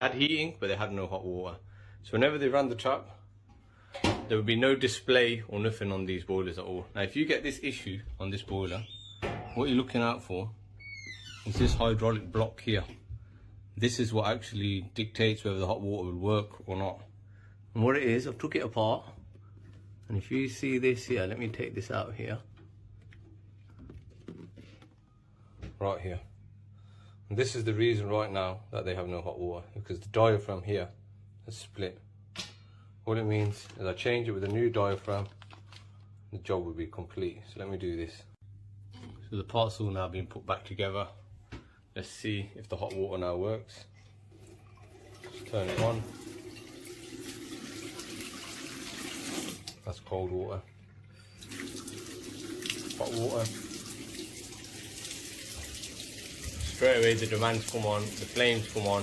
Had heating, but they had no hot water. So whenever they ran the tap, there would be no display or nothing on these boilers at all. Now if you get this issue on this boiler, what you're looking out for is this hydraulic block here. This is what actually dictates whether the hot water will work or not. And what it is, I've took it apart, and if you see this here, let me take this out here. Right here. And this is the reason right now that they have no hot water, because the diaphragm here has split. What it means is I change it with a new diaphragm, the job will be complete. So let me do this. So the parts all now being put back together. Let's see if the hot water now works. Just turn it on. That's cold water. Hot water. Straight away the demands come on, the flames come on.